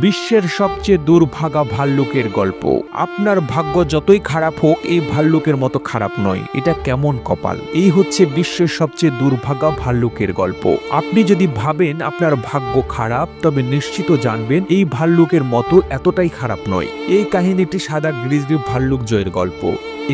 বিশ্বের সবচেয়ে দুর্ভাগা ভাল্লুকের গল্প। আপনার ভাগ্য যতই খারাপ হোক, এই ভাল্লুকের মতো খারাপ নয়। এটা কেমন কপাল! এই হচ্ছে বিশ্বের সবচেয়ে দুর্ভাগা ভাল্লুকের গল্প। আপনি যদি ভাবেন আপনার ভাগ্য খারাপ, তবে নিশ্চিত জানবেন এই ভাল্লুকের মতো এতটাই খারাপ নয়। এই কাহিনীটি সাদা গ্রিজলি ভাল্লুক জয়ের গল্প।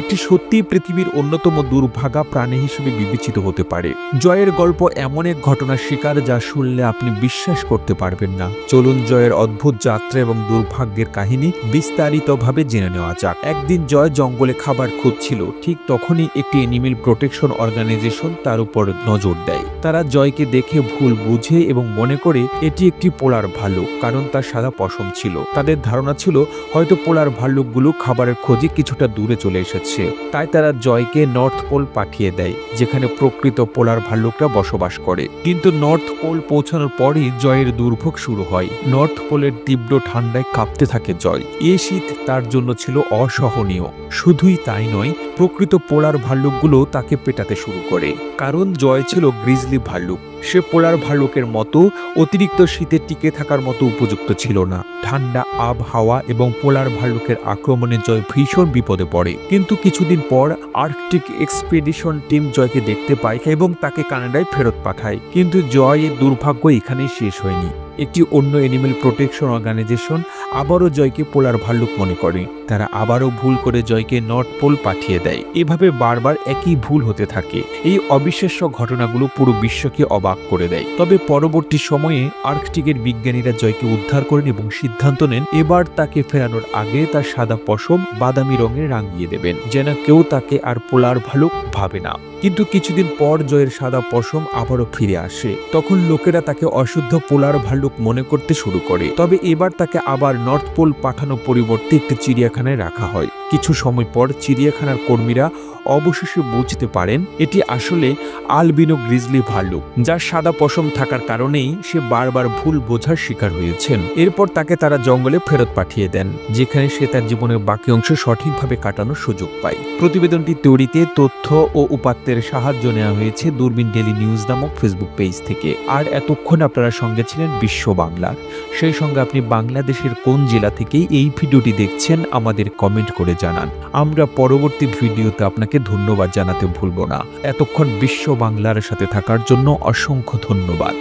এটি সত্যিই পৃথিবীর অন্যতম দুর্ভাগা প্রাণী হিসেবে বিবেচিত হতে পারে। জয়ের গল্প এমন এক ঘটনার শিকার যা শুনলে আপনি বিশ্বাস করতে পারবেন না। চলুন জয়ের অদ্ভুত যাত্রা এবং দুর্ভাগ্যের কাহিনী বিস্তারিতভাবে জেনে নেওয়া যাক। একদিন জয় জঙ্গলে খাবার খুঁজছিল। ঠিক তখনই একটি এনিমেল প্রোটেকশন অর্গানাইজেশন তার উপর নজর দেয়। তারা জয়কে দেখে ভুল বুঝে এবং মনে করে এটি একটি পোলার ভাল্লুক, কারণ তার সাদা পশম ছিল। তাদের ধারণা ছিল হয়তো পোলার ভাল্লুকগুলো খাবারের খোঁজে কিছুটা দূরে চলে এসেছে। তাই তারা জয়কে নর্থ পোল পাঠিয়ে দেয়, যেখানে প্রকৃত পোলার ভাল্লুকরা বসবাস করে। কিন্তু নর্থ পোল পৌঁছানোর পরই জয়ের দুর্ভোগ শুরু হয়। নর্থ পোলের তীব্র ঠান্ডায় কাঁপতে থাকে জয়। এই শীত তার জন্য ছিল অসহনীয়। শুধুই তাই নয়, প্রকৃত পোলার ভাল্লুকগুলো তাকে পেটাতে শুরু করে। কারণ জয় ছিল গ্রিজলি ভাল্লুক। সে পোলার ভাল্লুকের মতো অতিরিক্ত শীতে টিকে থাকার মতো উপযুক্ত ছিল না। ঠান্ডা আবহাওয়া এবং পোলার ভাল্লুকের আক্রমণে জয় ভীষণ বিপদে পড়ে। কিন্তু কিছুদিন পর আর্কটিক এক্সপেডিশন টিম জয়কে দেখতে পায় এবং তাকে কানাডায় ফেরত পাঠায়। কিন্তু জয়ের দুর্ভাগ্য এখানেই শেষ হয়নি। একটি অন্য এনিমেল প্রোটেকশন অর্গানাইজেশন আবারও জয়কে পোলার ভাল্লুক মনে করে। তারা আবারও ভুল করে জয়কে নর্থ পোল পাঠিয়ে দেয়। এভাবে বারবার একই ভুল হতে থাকে। এই অবিশ্বাস্য ঘটনাগুলো পুরো বিশ্বকে অবাক করে দেয়। তবে পরবর্তী সময়ে আর্কটিকের বিজ্ঞানীরা জয়কে উদ্ধার করেন এবং সিদ্ধান্ত নেন এবার তাকে ফেরানোর আগে তার সাদা পশম বাদামি রঙে রাঙিয়ে দেবেন, যেন কেউ তাকে আর পোলার ভাল্লুক ভাবে না। কিন্তু কিছুদিন পর জয়ের সাদা পশম আবারও ফিরে আসে। তখন লোকেরা তাকে অশুদ্ধ পোলার ভাল্লুক মনে করতে শুরু করে। তবে এবার তাকে আবার নর্থ পোল পাঠানোর পরিবর্তে একটি চিড়িয়াখানায় রাখা হয়। কিছু সময় পর চিড়িয়াখানার কর্মীরা অবশেষে বুঝতে পারেন এটি আসলে আলবিনো গ্রিজলি ভাল্লুক, যার সাদা পশম থাকার কারণেই সে বারবার ভুল বোঝার শিকার হয়েছেন। এরপর তাকে তারা জঙ্গলে ফেরত পাঠিয়ে দেন, যেখানে সে তার জীবনের বাকি অংশ সঠিকভাবে কাটানোর সুযোগ পায়। প্রতিবেদনটি তৈরিতে তথ্য ও উপাত্তের সাহায্য নেওয়া হয়েছে দূরবীন ডেইলি নিউজ নামক ফেসবুক পেজ থেকে। আর এতক্ষণ আপনারা সঙ্গে ছিলেন বিশ্ব বাংলার। সেই সঙ্গে আপনি বাংলাদেশের কোন জেলা থেকে এই ভিডিওটি দেখছেন আমাদের কমেন্ট করে জানান। আমরা পরবর্তী ভিডিওতে আপনাকে ধন্যবাদ জানাতে ভুলব না। এতক্ষণ বিশ্ব বাংলার সাথে থাকার জন্য অসংখ্য ধন্যবাদ।